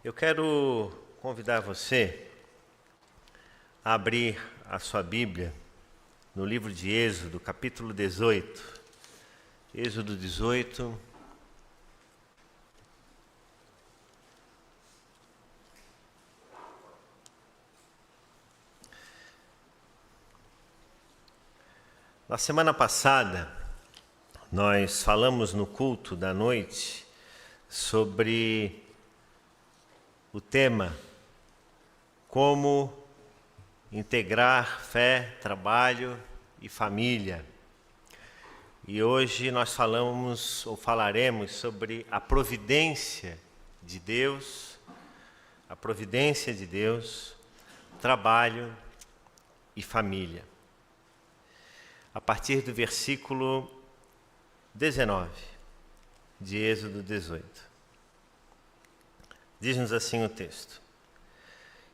Eu quero convidar você a abrir a sua Bíblia no livro de Êxodo, capítulo 18. Êxodo 18. Na semana passada, nós falamos no culto da noite sobre o tema como integrar fé, trabalho e família. E hoje nós falaremos sobre a providência de Deus, trabalho e família. A partir do versículo 19 de Êxodo 18. Diz-nos assim o texto: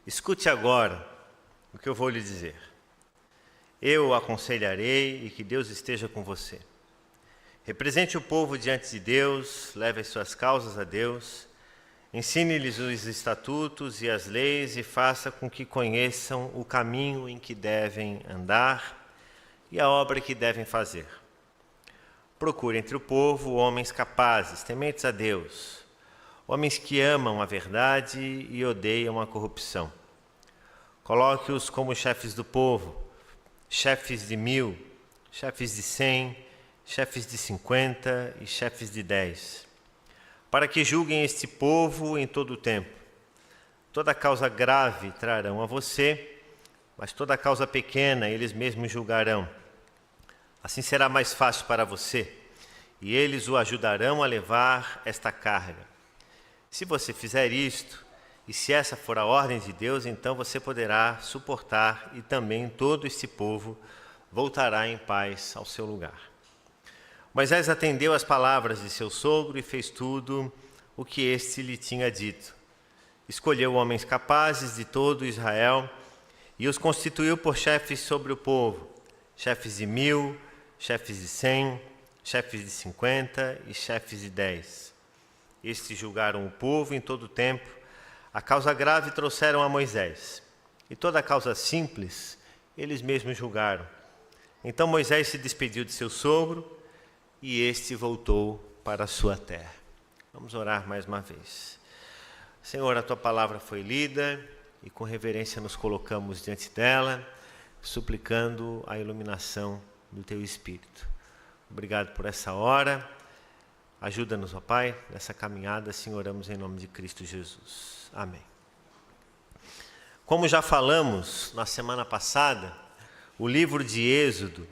escute agora o que eu vou lhe dizer. Eu o aconselharei e que Deus esteja com você. Represente o povo diante de Deus, leve as suas causas a Deus, ensine-lhes os estatutos e as leis e faça com que conheçam o caminho em que devem andar e a obra que devem fazer. Procure entre o povo homens capazes, tementes a Deus, homens que amam a verdade e odeiam a corrupção. Coloque-os como chefes do povo, chefes de 1000, chefes de 100, chefes de 50 e chefes de 10, para que julguem este povo em todo o tempo. Toda causa grave trarão a você, mas toda causa pequena eles mesmos julgarão. Assim será mais fácil para você, e eles o ajudarão a levar esta carga. Se você fizer isto, e se essa for a ordem de Deus, então você poderá suportar e também todo este povo voltará em paz ao seu lugar. Moisés atendeu às palavras de seu sogro e fez tudo o que este lhe tinha dito. Escolheu homens capazes de todo Israel e os constituiu por chefes sobre o povo, chefes de 1000, chefes de 100, chefes de 50 e chefes de 10. Estes julgaram o povo em todo o tempo. A causa grave trouxeram a Moisés, e toda a causa simples eles mesmos julgaram. Então Moisés se despediu de seu sogro, e este voltou para a sua terra. Vamos orar mais uma vez. Senhor, a tua palavra foi lida, e com reverência nos colocamos diante dela, suplicando a iluminação do teu Espírito. Obrigado por essa hora. Ajuda-nos, ó Pai, nessa caminhada, assim oramos em nome de Cristo Jesus. Amém. Como já falamos na semana passada, o livro de Êxodo,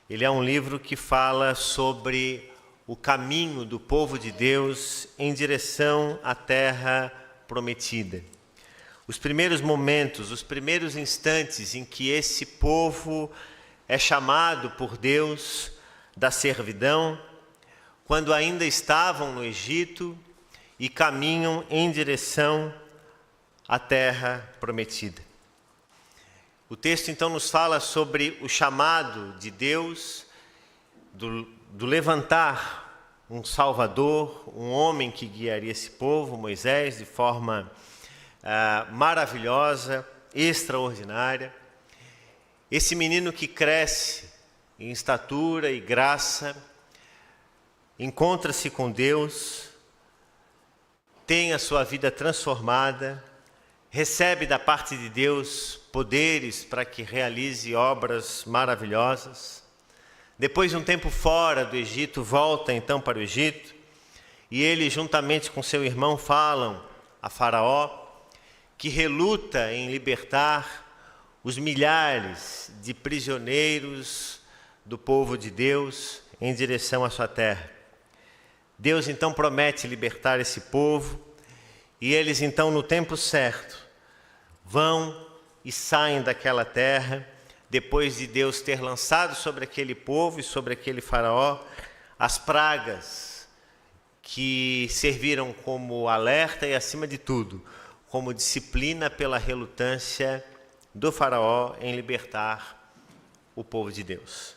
ele é um livro que fala sobre o caminho do povo de Deus em direção à terra prometida. Os primeiros momentos, os primeiros instantes em que esse povo é chamado por Deus da servidão, quando ainda estavam no Egito e caminham em direção à terra prometida. O texto então nos fala sobre o chamado de Deus, do levantar um Salvador, um homem que guiaria esse povo, Moisés, de forma maravilhosa, extraordinária. Esse menino que cresce em estatura e graça, encontra-se com Deus, tem a sua vida transformada, recebe da parte de Deus poderes para que realize obras maravilhosas. Depois de um tempo fora do Egito, volta então para o Egito, e ele, juntamente com seu irmão, falam a Faraó, que reluta em libertar os milhares de prisioneiros do povo de Deus em direção à sua terra. Deus então promete libertar esse povo, e eles então, no tempo certo, vão e saem daquela terra, depois de Deus ter lançado sobre aquele povo e sobre aquele faraó as pragas que serviram como alerta e, acima de tudo, como disciplina pela relutância do faraó em libertar o povo de Deus.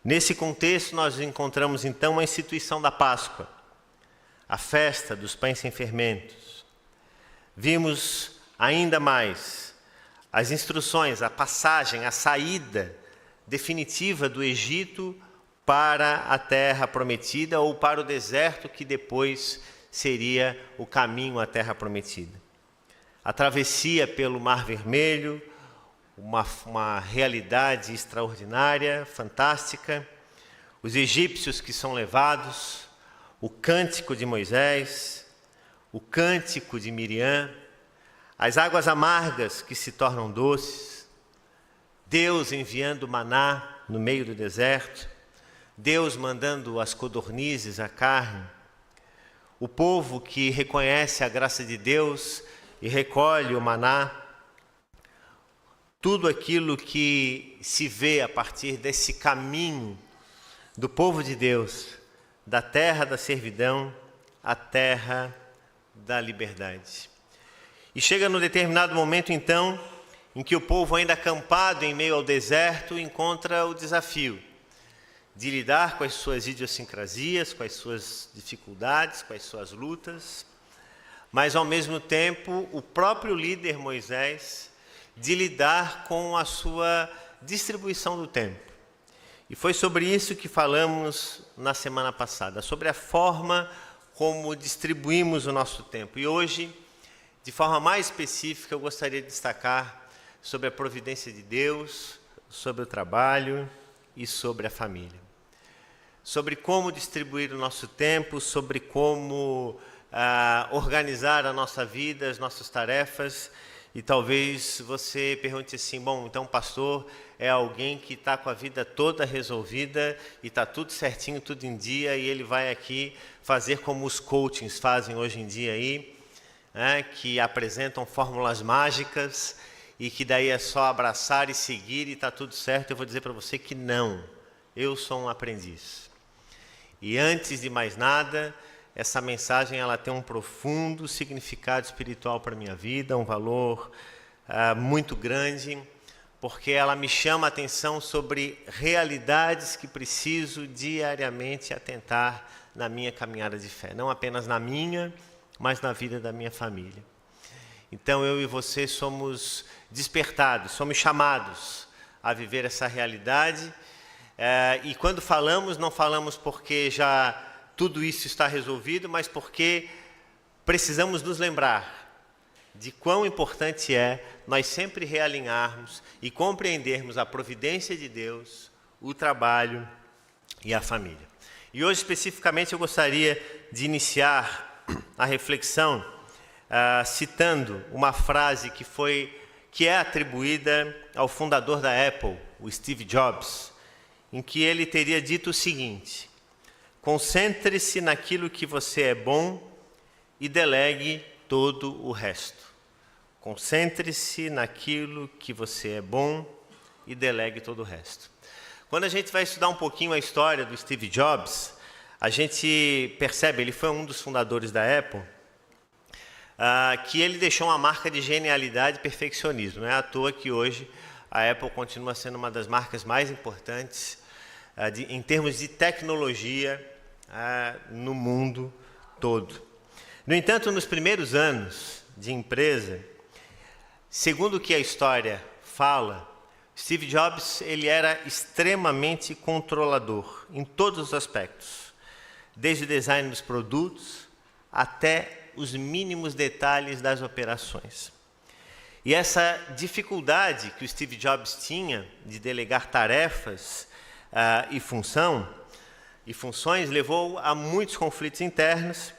Nesse contexto, nós encontramos então a instituição da Páscoa, a festa dos pães sem fermentos. vimos ainda mais as instruções, a passagem, a saída definitiva do Egito para a terra prometida ou para o deserto que depois seria o caminho à terra prometida. A travessia pelo Mar Vermelho, uma realidade extraordinária, fantástica. Os egípcios que são levados, o cântico de Moisés, o cântico de Miriam, as águas amargas que se tornam doces, Deus enviando maná no meio do deserto, Deus mandando as codornizes, a carne, o povo que reconhece a graça de Deus e recolhe o maná, tudo aquilo que se vê a partir desse caminho do povo de Deus, da terra da servidão à terra da liberdade. E chega num determinado momento, então, em que o povo ainda acampado em meio ao deserto encontra o desafio de lidar com as suas idiosincrasias, com as suas dificuldades, com as suas lutas, mas ao mesmo tempo o próprio líder Moisés de lidar com a sua distribuição do tempo. E foi sobre isso que falamos na semana passada, sobre a forma como distribuímos o nosso tempo. E hoje, de forma mais específica, eu gostaria de destacar sobre a providência de Deus, sobre o trabalho e sobre a família. Sobre como distribuir o nosso tempo, sobre como organizar a nossa vida, as nossas tarefas. E talvez você pergunte assim, bom, então o pastor é alguém que está com a vida toda resolvida e está tudo certinho, tudo em dia, e ele vai aqui fazer como os coachings fazem hoje em dia aí, né, que apresentam fórmulas mágicas e que daí é só abraçar e seguir e está tudo certo. Eu vou dizer para você que não, eu sou um aprendiz. E antes de mais nada, essa mensagem ela tem um profundo significado espiritual para a minha vida, um valor muito grande, porque ela me chama a atenção sobre realidades que preciso diariamente atentar na minha caminhada de fé. Não apenas na minha, mas na vida da minha família. Então eu e você somos despertados, somos chamados a viver essa realidade. E quando falamos, não falamos porque já tudo isso está resolvido, mas porque precisamos nos lembrar de quão importante é nós sempre realinharmos e compreendermos a providência de Deus, o trabalho e a família. E hoje, especificamente, eu gostaria de iniciar a reflexão citando uma frase que é atribuída ao fundador da Apple, o Steve Jobs, em que ele teria dito o seguinte: concentre-se naquilo que você é bom e delegue todo o resto. Concentre-se naquilo que você é bom e delegue todo o resto. Quando a gente vai estudar um pouquinho a história do Steve Jobs, a gente percebe, ele foi um dos fundadores da Apple, que ele deixou uma marca de genialidade e perfeccionismo. Não é à toa que hoje a Apple continua sendo uma das marcas mais importantes em termos de tecnologia no mundo todo. No entanto, nos primeiros anos de empresa, segundo o que a história fala, Steve Jobs ele era extremamente controlador em todos os aspectos, desde o design dos produtos até os mínimos detalhes das operações. E essa dificuldade que o Steve Jobs tinha de delegar tarefas e funções levou a muitos conflitos internos,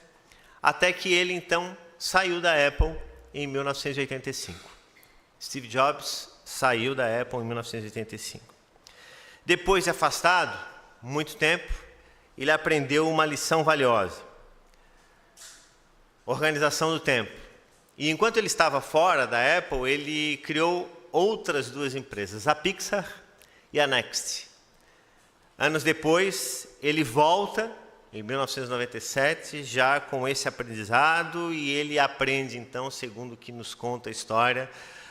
até que ele então saiu da Apple em 1985. Steve Jobs saiu da Apple em 1985. Depois de afastado, muito tempo, ele aprendeu uma lição valiosa: organização do tempo. E enquanto ele estava fora da Apple, ele criou outras duas empresas, a Pixar e a Next. Anos depois, ele volta, em 1997, já com esse aprendizado, e ele aprende, então, segundo o que nos conta a história,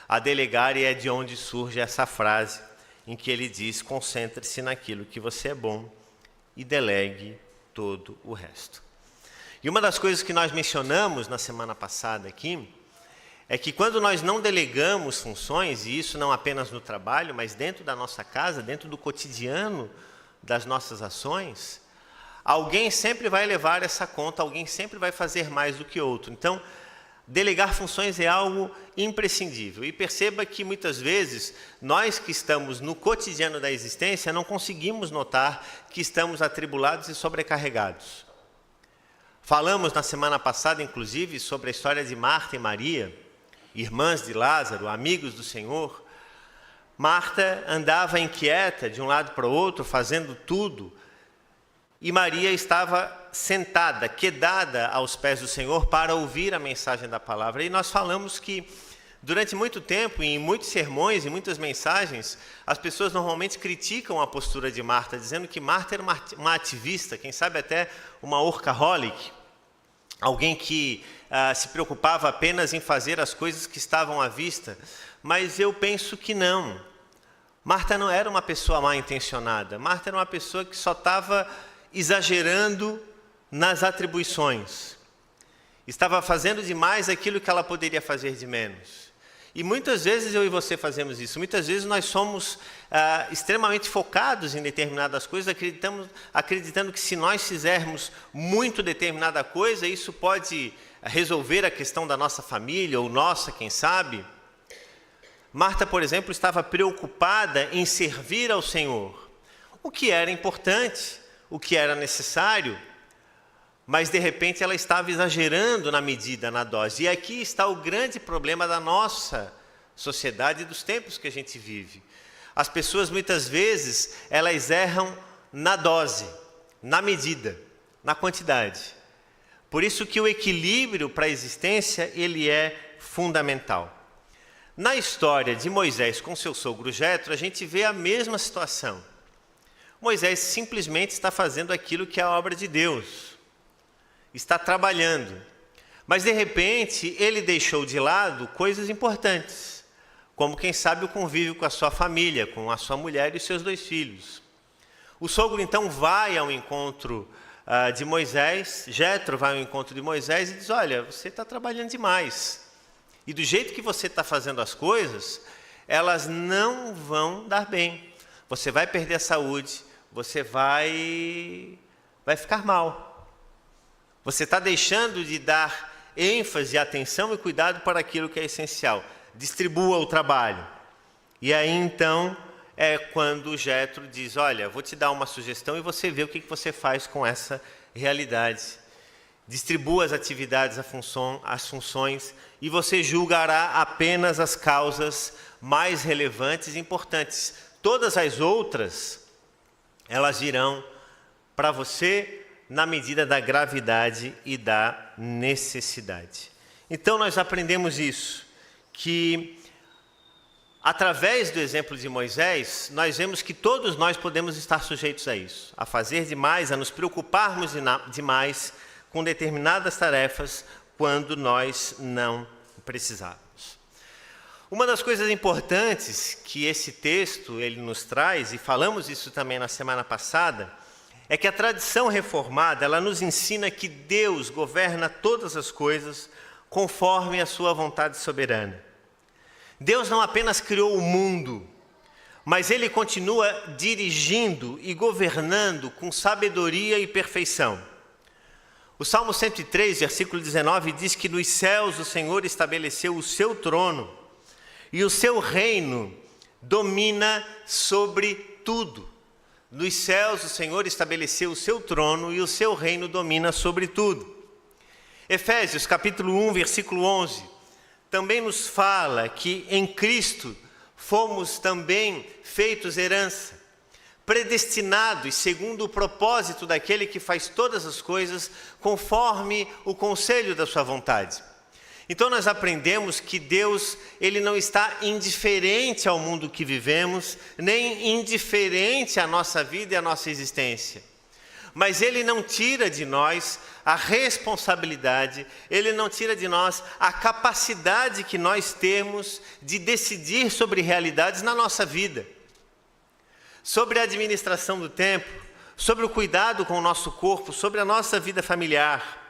a delegar, e é de onde surge essa frase em que ele diz: concentre-se naquilo que você é bom e delegue todo o resto. E uma das coisas que nós mencionamos na semana passada aqui é que quando nós não delegamos funções, e isso não apenas no trabalho, mas dentro da nossa casa, dentro do cotidiano das nossas ações, alguém sempre vai levar essa conta, alguém sempre vai fazer mais do que outro. Então, delegar funções é algo imprescindível. E perceba que muitas vezes, nós que estamos no cotidiano da existência, não conseguimos notar que estamos atribulados e sobrecarregados. Falamos na semana passada, inclusive, sobre a história de Marta e Maria, irmãs de Lázaro, amigos do Senhor. Marta andava inquieta de um lado para o outro, fazendo tudo, e Maria estava sentada, quedada aos pés do Senhor para ouvir a mensagem da palavra. E nós falamos que durante muito tempo, em muitos sermões e muitas mensagens, as pessoas normalmente criticam a postura de Marta, dizendo que Marta era uma ativista, quem sabe até uma workaholic, alguém que se preocupava apenas em fazer as coisas que estavam à vista. Mas eu penso que não. Marta não era uma pessoa mal intencionada. Marta era uma pessoa que só estava exagerando nas atribuições. Estava fazendo demais aquilo que ela poderia fazer de menos. E muitas vezes eu e você fazemos isso. Muitas vezes nós somos extremamente focados em determinadas coisas, acreditando que se nós fizermos muito determinada coisa, isso pode resolver a questão da nossa família, ou nossa, quem sabe. Marta, por exemplo, estava preocupada em servir ao Senhor, o que era importante, o que era necessário, mas de repente ela estava exagerando na medida, na dose. E aqui está o grande problema da nossa sociedade e dos tempos que a gente vive. As pessoas muitas vezes, elas erram na dose, na medida, na quantidade. Por isso que o equilíbrio para a existência, ele é fundamental. Na história de Moisés com seu sogro Jetro, a gente vê a mesma situação. Moisés simplesmente está fazendo aquilo que é a obra de Deus. Está trabalhando. Mas, de repente, ele deixou de lado coisas importantes, como, quem sabe, o convívio com a sua família, com a sua mulher e os seus 2 filhos. O sogro, então, vai ao encontro de Moisés, Jetro vai ao encontro de Moisés e diz: olha, você está trabalhando demais. E do jeito que você está fazendo as coisas, elas não vão dar bem. Você vai perder a saúde, você vai ficar mal. Você está deixando de dar ênfase, atenção e cuidado para aquilo que é essencial. Distribua o trabalho. E aí, então, é quando o Jetro diz: olha, vou te dar uma sugestão e você vê o que você faz com essa realidade. Distribua as atividades, as funções, e você julgará apenas as causas mais relevantes e importantes. Todas as outras, elas virão para você na medida da gravidade e da necessidade. Então nós aprendemos isso, que através do exemplo de Moisés, nós vemos que todos nós podemos estar sujeitos a isso, a fazer demais, a nos preocuparmos demais com determinadas tarefas quando nós não precisarmos. Uma das coisas importantes que esse texto ele nos traz, e falamos isso também na semana passada, é que a tradição reformada ela nos ensina que Deus governa todas as coisas conforme a sua vontade soberana. Deus não apenas criou o mundo, mas Ele continua dirigindo e governando com sabedoria e perfeição. O Salmo 103, versículo 19, diz que nos céus o Senhor estabeleceu o seu trono e o seu reino domina sobre tudo. Nos céus o Senhor estabeleceu o seu trono e o seu reino domina sobre tudo. Efésios capítulo 1, versículo 11, também nos fala que em Cristo fomos também feitos herança, predestinados segundo o propósito daquele que faz todas as coisas conforme o conselho da sua vontade. Então nós aprendemos que Deus, Ele não está indiferente ao mundo que vivemos, nem indiferente à nossa vida e à nossa existência. Mas Ele não tira de nós a responsabilidade, Ele não tira de nós a capacidade que nós temos de decidir sobre realidades na nossa vida. Sobre a administração do tempo, sobre o cuidado com o nosso corpo, sobre a nossa vida familiar.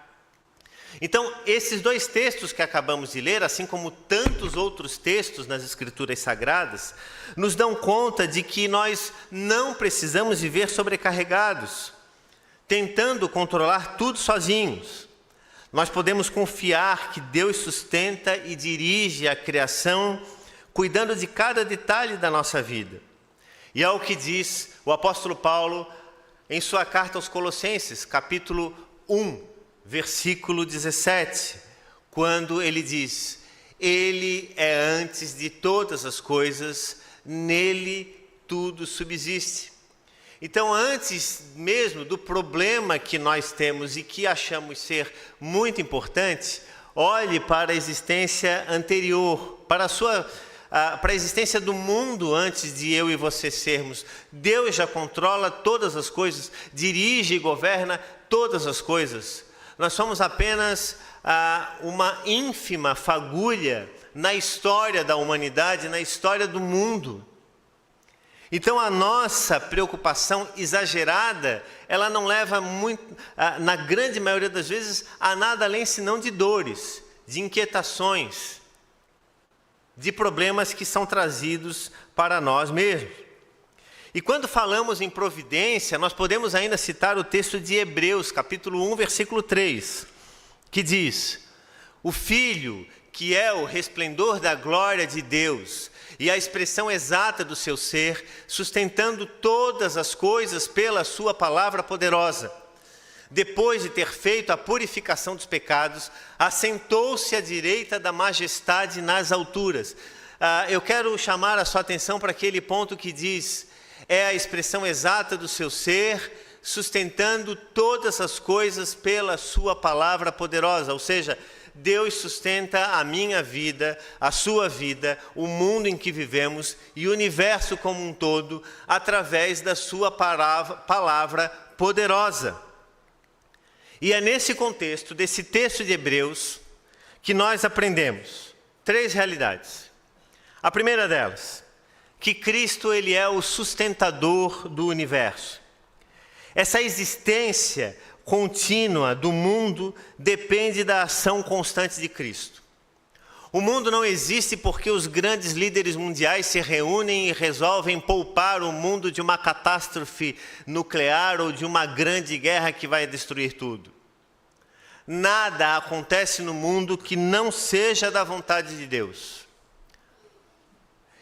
Então, esses dois textos que acabamos de ler, assim como tantos outros textos nas Escrituras Sagradas, nos dão conta de que nós não precisamos viver sobrecarregados, tentando controlar tudo sozinhos. Nós podemos confiar que Deus sustenta e dirige a criação, cuidando de cada detalhe da nossa vida. E é o que diz o apóstolo Paulo em sua carta aos Colossenses, capítulo 1, versículo 17, quando ele diz: Ele é antes de todas as coisas, nele tudo subsiste. Então, antes mesmo do problema que nós temos e que achamos ser muito importante, olhe para a existência anterior, para a existência do mundo antes de eu e você sermos. Deus já controla todas as coisas, dirige e governa todas as coisas. Nós somos apenas uma ínfima fagulha na história da humanidade, na história do mundo. Então a nossa preocupação exagerada, ela não leva muito, na grande maioria das vezes, a nada além senão de dores, de inquietações, de problemas que são trazidos para nós mesmos. E quando falamos em providência, nós podemos ainda citar o texto de Hebreus, capítulo 1, versículo 3, que diz: O Filho, que é o resplendor da glória de Deus e a expressão exata do seu ser, sustentando todas as coisas pela sua palavra poderosa, depois de ter feito a purificação dos pecados, assentou-se à direita da majestade nas alturas. Eu quero chamar a sua atenção para aquele ponto que diz: é a expressão exata do seu ser, sustentando todas as coisas pela sua palavra poderosa. Ou seja, Deus sustenta a minha vida, a sua vida, o mundo em que vivemos e o universo como um todo, através da sua palavra poderosa. E é nesse contexto, desse texto de Hebreus, que nós aprendemos 3 realidades. A primeira delas, que Cristo ele é o sustentador do universo. Essa existência contínua do mundo depende da ação constante de Cristo. O mundo não existe porque os grandes líderes mundiais se reúnem e resolvem poupar o mundo de uma catástrofe nuclear ou de uma grande guerra que vai destruir tudo. Nada acontece no mundo que não seja da vontade de Deus.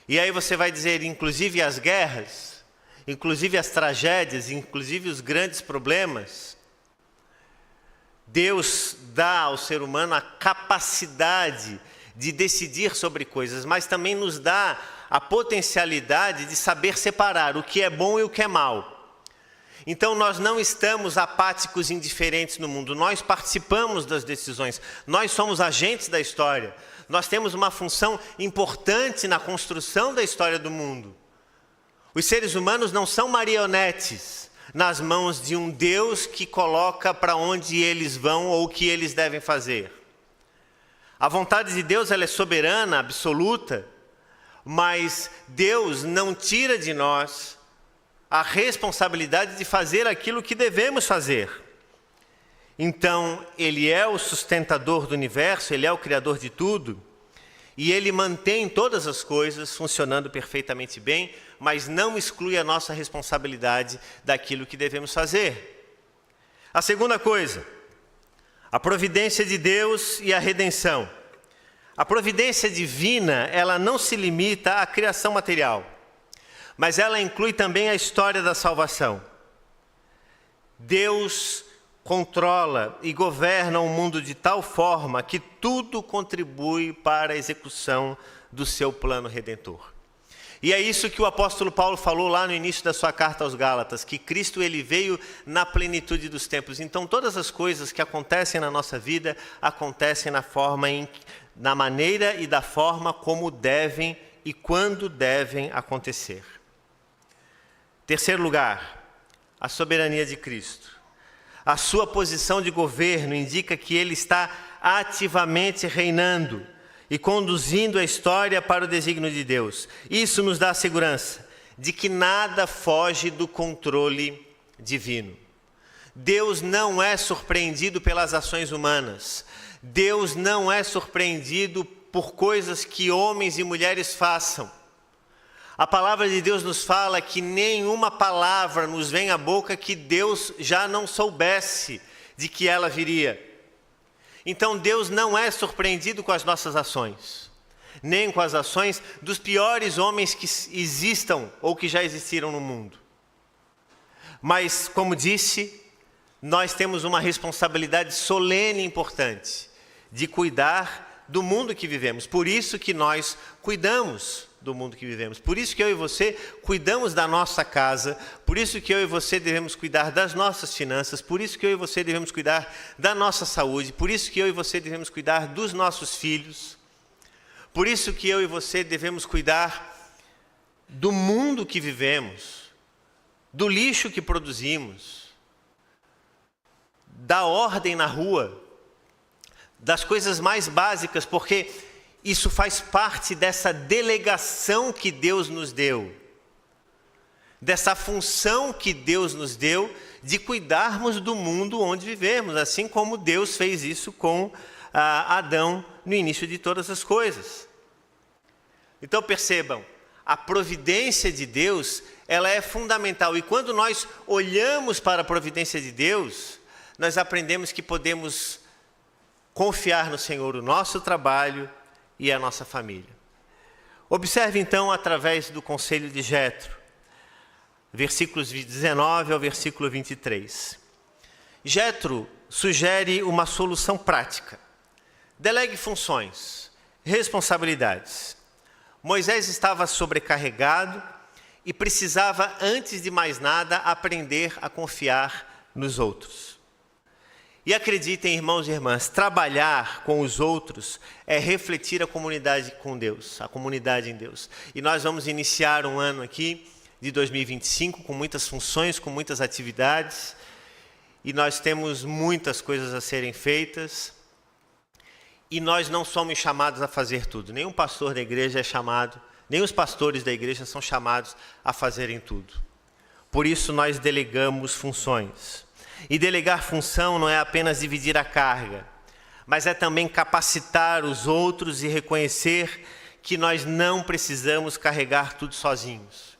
E aí você vai dizer, inclusive as guerras, inclusive as tragédias, inclusive os grandes problemas, Deus dá ao ser humano a capacidade de decidir sobre coisas, mas também nos dá a potencialidade de saber separar o que é bom e o que é mal. Então nós não estamos apáticos e indiferentes no mundo, nós participamos das decisões, nós somos agentes da história, nós temos uma função importante na construção da história do mundo. Os seres humanos não são marionetes nas mãos de um Deus que coloca para onde eles vão ou o que eles devem fazer. A vontade de Deus ela é soberana, absoluta, mas Deus não tira de nós a responsabilidade de fazer aquilo que devemos fazer. Então, Ele é o sustentador do universo, Ele é o criador de tudo, e Ele mantém todas as coisas funcionando perfeitamente bem, mas não exclui a nossa responsabilidade daquilo que devemos fazer. A segunda coisa, a providência de Deus e a redenção. A providência divina, ela não se limita à criação material, mas ela inclui também a história da salvação. Deus controla e governa o mundo de tal forma que tudo contribui para a execução do seu plano redentor. E é isso que o apóstolo Paulo falou lá no início da sua carta aos Gálatas, que Cristo ele veio na plenitude dos tempos. Então todas as coisas que acontecem na nossa vida, acontecem na maneira e da forma como devem e quando devem acontecer. Terceiro lugar, a soberania de Cristo. A sua posição de governo indica que ele está ativamente reinando e conduzindo a história para o desígnio de Deus. Isso nos dá a segurança de que nada foge do controle divino. Deus não é surpreendido pelas ações humanas. Deus não é surpreendido por coisas que homens e mulheres façam. A palavra de Deus nos fala que nenhuma palavra nos vem à boca que Deus já não soubesse de que ela viria. Então Deus não é surpreendido com as nossas ações, nem com as ações dos piores homens que existam ou que já existiram no mundo. Mas, como disse, nós temos uma responsabilidade solene e importante de cuidar do mundo que vivemos. Por isso que nós cuidamos do mundo que vivemos. Por isso que eu e você cuidamos da nossa casa. Por isso que eu e você devemos cuidar das nossas finanças. Por isso que eu e você devemos cuidar da nossa saúde. Por isso que eu e você devemos cuidar dos nossos filhos. Por isso que eu e você devemos cuidar do mundo que vivemos, do lixo que produzimos, da ordem na rua, das coisas mais básicas, porque isso faz parte dessa delegação que Deus nos deu, dessa função que Deus nos deu de cuidarmos do mundo onde vivemos, assim como Deus fez isso com Adão no início de todas as coisas. Então percebam, a providência de Deus, ela é fundamental. E quando nós olhamos para a providência de Deus, nós aprendemos que podemos confiar no Senhor o nosso trabalho e a nossa família. Observe então através do conselho de Jetro, versículos 19 ao versículo 23. Jetro sugere uma solução prática. Delegue funções, responsabilidades. Moisés estava sobrecarregado e precisava, antes de mais nada, aprender a confiar nos outros. E acreditem, irmãos e irmãs, trabalhar com os outros é refletir a comunidade com Deus, a comunidade em Deus. E nós vamos iniciar um ano aqui de 2025 com muitas funções, com muitas atividades. E nós temos muitas coisas a serem feitas. E nós não somos chamados a fazer tudo. Nenhum pastor da igreja é chamado, nem os pastores da igreja são chamados a fazerem tudo. Por isso nós delegamos funções. E delegar função não é apenas dividir a carga, mas é também capacitar os outros e reconhecer que nós não precisamos carregar tudo sozinhos.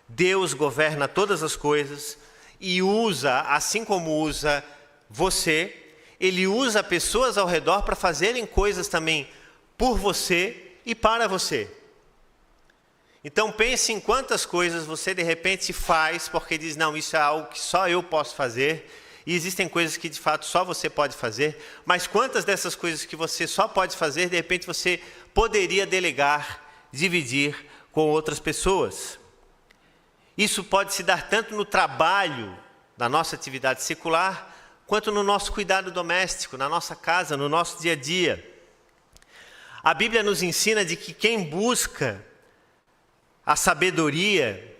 Deus governa todas as coisas e usa, assim como usa você, Ele usa pessoas ao redor para fazerem coisas também por você e para você. Então pense em quantas coisas você de repente faz porque diz, não, isso é algo que só eu posso fazer. E existem coisas que de fato só você pode fazer. Mas quantas dessas coisas que você só pode fazer, de repente você poderia delegar, dividir com outras pessoas. Isso pode se dar tanto no trabalho, na nossa atividade secular, quanto no nosso cuidado doméstico, na nossa casa, no nosso dia a dia. A Bíblia nos ensina de que quem busca a sabedoria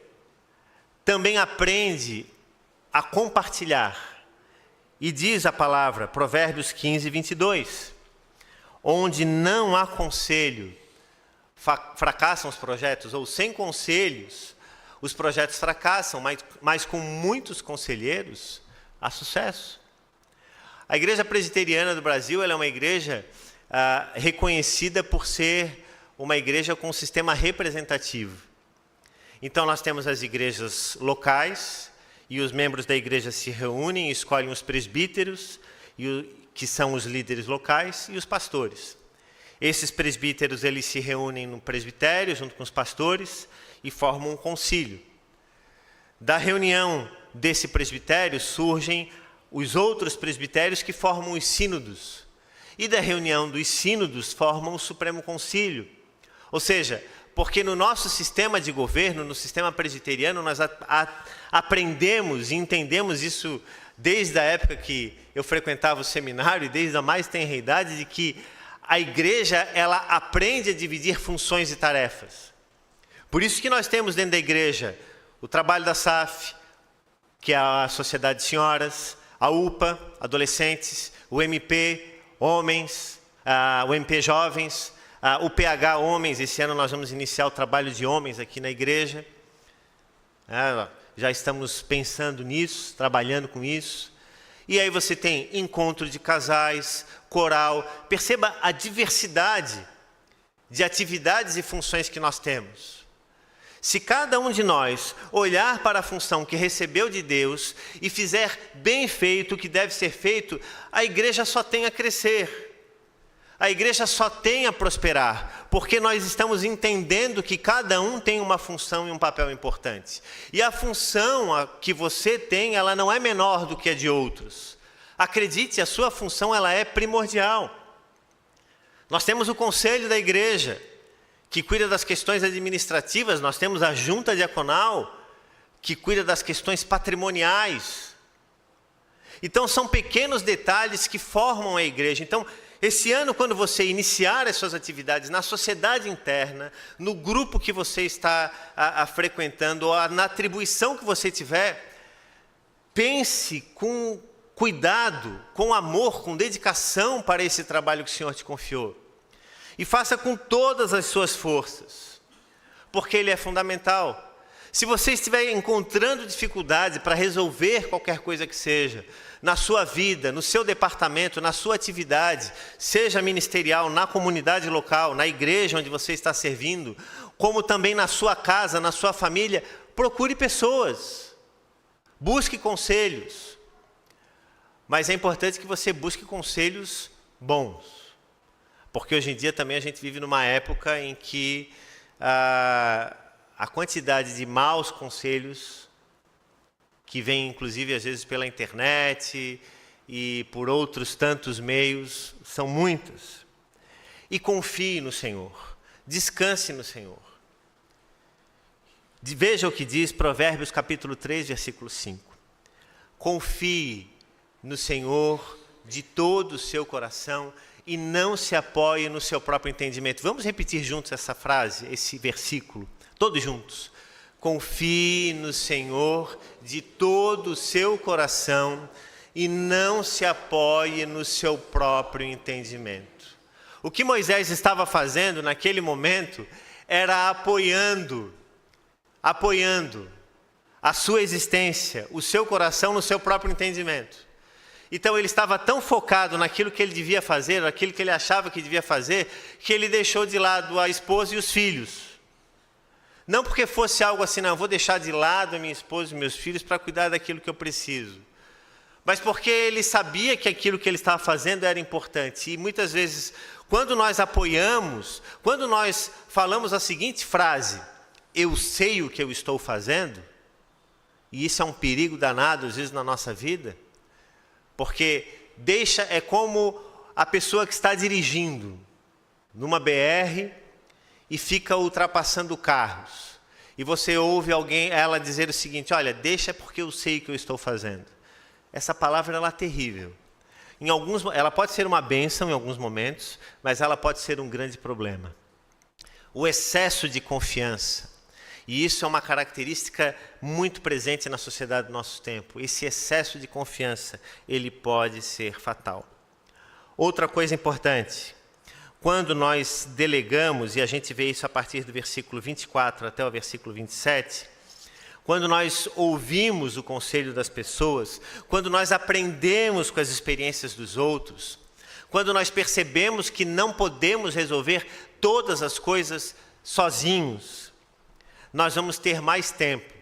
também aprende a compartilhar. E diz a palavra, Provérbios 15, 22, onde não há conselho, fracassam os projetos, ou sem conselhos, os projetos fracassam, mas com muitos conselheiros, há sucesso. A Igreja Presbiteriana do Brasil ela é uma igreja reconhecida por ser uma igreja com um sistema representativo. Então nós temos as igrejas locais e os membros da igreja se reúnem e escolhem os presbíteros, que são os líderes locais, e os pastores. Esses presbíteros eles se reúnem no presbitério junto com os pastores e formam um concílio. Da reunião desse presbitério surgem os outros presbitérios que formam os sínodos. E da reunião dos sínodos formam o Supremo Concílio. Ou seja, porque no nosso sistema de governo, no sistema presbiteriano, nós aprendemos e entendemos isso desde a época que eu frequentava o seminário e desde a mais tenra idade, de que a igreja ela aprende a dividir funções e tarefas. Por isso que nós temos dentro da igreja o trabalho da SAF, que é a Sociedade de Senhoras, a UPA, adolescentes, o MP, homens, o MP jovens, o PH homens. Esse ano nós vamos iniciar o trabalho de homens aqui na igreja. já estamos pensando nisso, trabalhando com isso. E aí você tem encontro de casais, coral. Perceba a diversidade de atividades e funções que nós temos. Se cada um de nós olhar para a função que recebeu de Deus e fizer bem feito o que deve ser feito, a igreja só tem a crescer. A igreja só tem a prosperar, porque nós estamos entendendo que cada um tem uma função e um papel importante. E a função que você tem, ela não é menor do que a de outros. Acredite, a sua função ela é primordial. Nós temos o conselho da igreja, que cuida das questões administrativas. Nós temos a junta diaconal, que cuida das questões patrimoniais. Então, são pequenos detalhes que formam a igreja. Então, esse ano, quando você iniciar as suas atividades na sociedade interna, no grupo que você está frequentando, ou na atribuição que você tiver, pense com cuidado, com amor, com dedicação para esse trabalho que o Senhor te confiou. E faça com todas as suas forças, porque ele é fundamental. Se você estiver encontrando dificuldade para resolver qualquer coisa que seja, na sua vida, no seu departamento, na sua atividade, seja ministerial, na comunidade local, na igreja onde você está servindo, como também na sua casa, na sua família, procure pessoas, busque conselhos. Mas é importante que você busque conselhos bons, porque hoje em dia também a gente vive numa época em que a quantidade de maus conselhos, que vem inclusive às vezes pela internet e por outros tantos meios, são muitas. E confie no Senhor, descanse no Senhor. Veja o que diz Provérbios capítulo 3, versículo 5. Confie no Senhor de todo o seu coração e não se apoie no seu próprio entendimento. Vamos repetir juntos essa frase, esse versículo, todos juntos. Confie no Senhor de todo o seu coração e não se apoie no seu próprio entendimento. O que Moisés estava fazendo naquele momento era apoiando a sua existência, o seu coração no seu próprio entendimento. Então ele estava tão focado naquilo que ele devia fazer, naquilo que ele achava que devia fazer, que ele deixou de lado a esposa e os filhos. Não porque fosse algo assim, não, vou deixar de lado a minha esposa e meus filhos para cuidar daquilo que eu preciso. Mas porque ele sabia que aquilo que ele estava fazendo era importante. E muitas vezes, quando nós apoiamos, quando nós falamos a seguinte frase, eu sei o que eu estou fazendo, e isso é um perigo danado às vezes na nossa vida, porque é como a pessoa que está dirigindo numa BR e fica ultrapassando carros. E você ouve ela dizer o seguinte, olha, deixa porque eu sei o que eu estou fazendo. Essa palavra ela é terrível. Ela pode ser uma bênção em alguns momentos, mas ela pode ser um grande problema. O excesso de confiança. E isso é uma característica muito presente na sociedade do nosso tempo. Esse excesso de confiança, ele pode ser fatal. Outra coisa importante. Quando nós delegamos, e a gente vê isso a partir do versículo 24 até o versículo 27, quando nós ouvimos o conselho das pessoas, quando nós aprendemos com as experiências dos outros, quando nós percebemos que não podemos resolver todas as coisas sozinhos, nós vamos ter mais tempo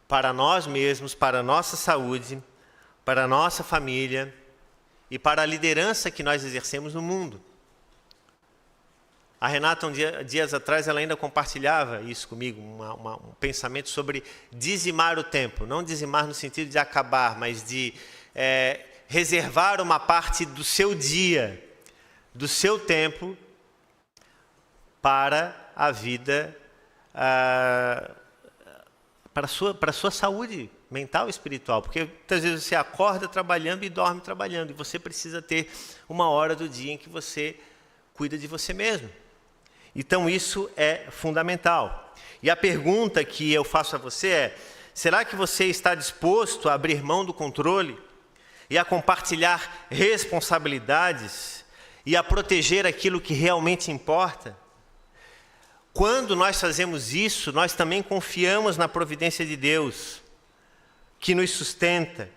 para nós mesmos, para a nossa saúde, para a nossa família e para a liderança que nós exercemos no mundo. A Renata, dias atrás, ela ainda compartilhava isso comigo, um pensamento sobre dizimar o tempo. Não dizimar no sentido de acabar, mas de reservar uma parte do seu dia, do seu tempo, para a vida, para a sua saúde mental e espiritual. Porque muitas vezes você acorda trabalhando e dorme trabalhando. E você precisa ter uma hora do dia em que você cuida de você mesmo. Então isso é fundamental. E a pergunta que eu faço a você é, será que você está disposto a abrir mão do controle e a compartilhar responsabilidades e a proteger aquilo que realmente importa? Quando nós fazemos isso, nós também confiamos na providência de Deus. que nos sustenta,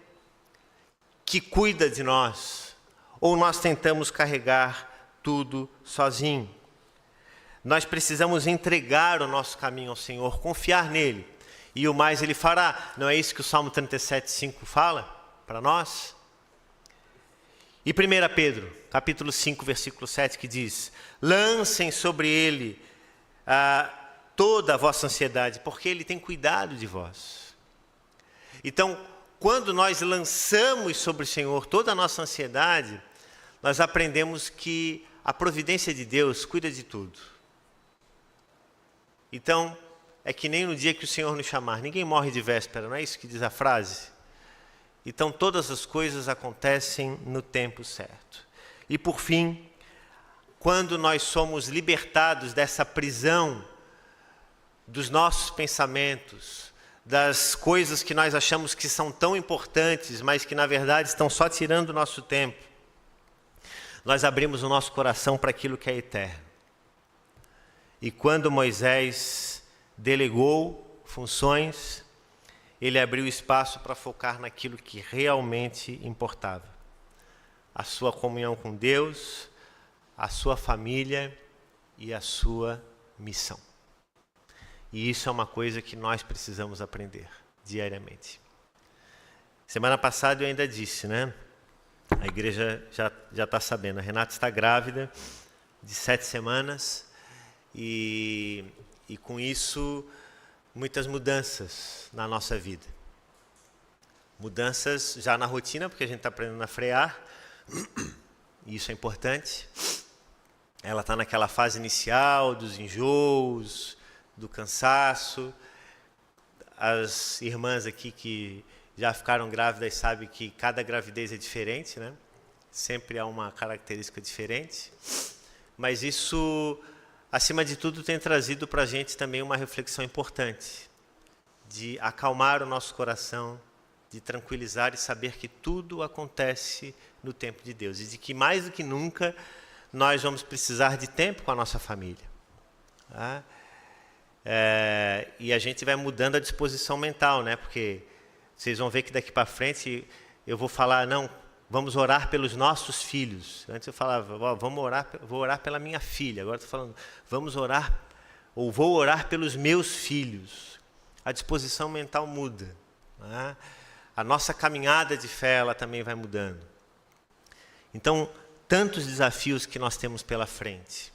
que cuida de nós, ou nós tentamos carregar tudo sozinho? Nós precisamos entregar o nosso caminho ao Senhor, confiar nele, e o mais ele fará. Não é isso que o Salmo 37:5 fala para nós? E 1 Pedro, capítulo 5, versículo 7, que diz: lancem sobre ele toda a vossa ansiedade, porque ele tem cuidado de vós. Então, quando nós lançamos sobre o Senhor toda a nossa ansiedade, nós aprendemos que a providência de Deus cuida de tudo. Então, é que nem no dia que o Senhor nos chamar, ninguém morre de véspera, não é isso que diz a frase? Então, todas as coisas acontecem no tempo certo. E por fim, quando nós somos libertados dessa prisão dos nossos pensamentos, das coisas que nós achamos que são tão importantes, mas que na verdade estão só tirando o nosso tempo, nós abrimos o nosso coração para aquilo que é eterno. E quando Moisés delegou funções, ele abriu espaço para focar naquilo que realmente importava: a sua comunhão com Deus, a sua família e a sua missão. E isso é uma coisa que nós precisamos aprender diariamente. Semana passada eu ainda disse, né? A igreja já está sabendo, a Renata está grávida de 7 semanas e com isso muitas mudanças na nossa vida. Mudanças já na rotina, porque a gente está aprendendo a frear, e isso é importante. Ela está naquela fase inicial dos enjoos, do cansaço. As irmãs aqui que já ficaram grávidas sabem que cada gravidez é diferente, né? Sempre há uma característica diferente. Mas isso, acima de tudo, tem trazido para a gente também uma reflexão importante, de acalmar o nosso coração, de tranquilizar e saber que tudo acontece no tempo de Deus. E de que mais do que nunca nós vamos precisar de tempo com a nossa família. Tá? E a gente vai mudando a disposição mental, né? Porque vocês vão ver que daqui para frente eu vou falar, não, vamos orar pelos nossos filhos. Antes eu falava, vou orar pela minha filha. Agora estou falando, vamos orar, ou vou orar pelos meus filhos. A disposição mental muda. Né? A nossa caminhada de fé, ela também vai mudando. Então, tantos desafios que nós temos pela frente.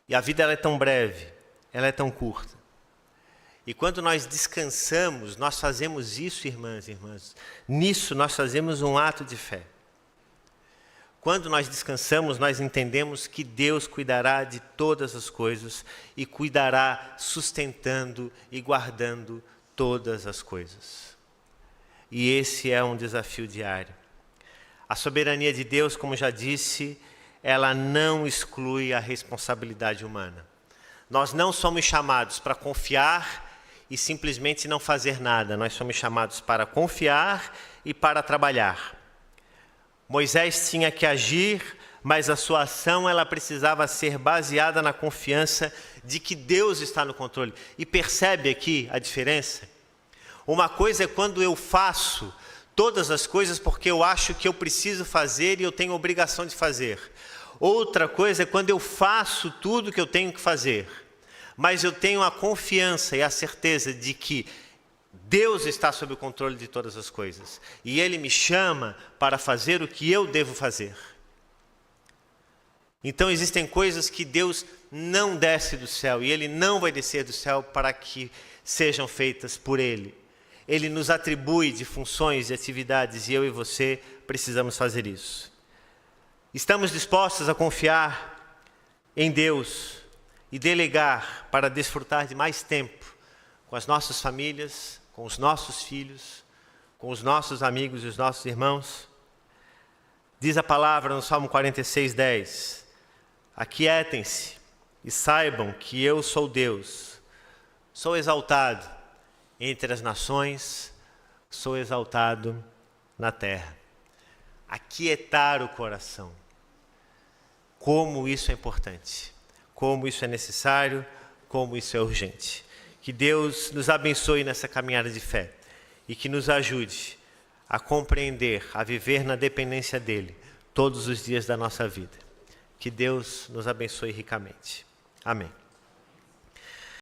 E a vida ela é tão breve, ela é tão curta. E quando nós descansamos, nós fazemos isso, irmãs e irmãs. Nisso nós fazemos um ato de fé. Quando nós descansamos, nós entendemos que Deus cuidará de todas as coisas e cuidará sustentando e guardando todas as coisas. E esse é um desafio diário. A soberania de Deus, como já disse, ela não exclui a responsabilidade humana. Nós não somos chamados para confiar e simplesmente não fazer nada. Nós somos chamados para confiar e para trabalhar. Moisés tinha que agir, mas a sua ação ela precisava ser baseada na confiança de que Deus está no controle. E percebe aqui a diferença? Uma coisa é quando eu faço todas as coisas porque eu acho que eu preciso fazer e eu tenho obrigação de fazer. Outra coisa é quando eu faço tudo que eu tenho que fazer, mas eu tenho a confiança e a certeza de que Deus está sob o controle de todas as coisas. E Ele me chama para fazer o que eu devo fazer. Então existem coisas que Deus não desce do céu, e Ele não vai descer do céu para que sejam feitas por Ele. Ele nos atribui de funções e atividades, e eu e você precisamos fazer isso. Estamos dispostos a confiar em Deus e delegar para desfrutar de mais tempo com as nossas famílias, com os nossos filhos, com os nossos amigos e os nossos irmãos? Diz a palavra no Salmo 46:10, aquietem-se e saibam que eu sou Deus, sou exaltado entre as nações, sou exaltado na terra. Aquietar o coração. Como isso é importante, como isso é necessário, como isso é urgente. Que Deus nos abençoe nessa caminhada de fé e que nos ajude a compreender, a viver na dependência dEle todos os dias da nossa vida. Que Deus nos abençoe ricamente. Amém.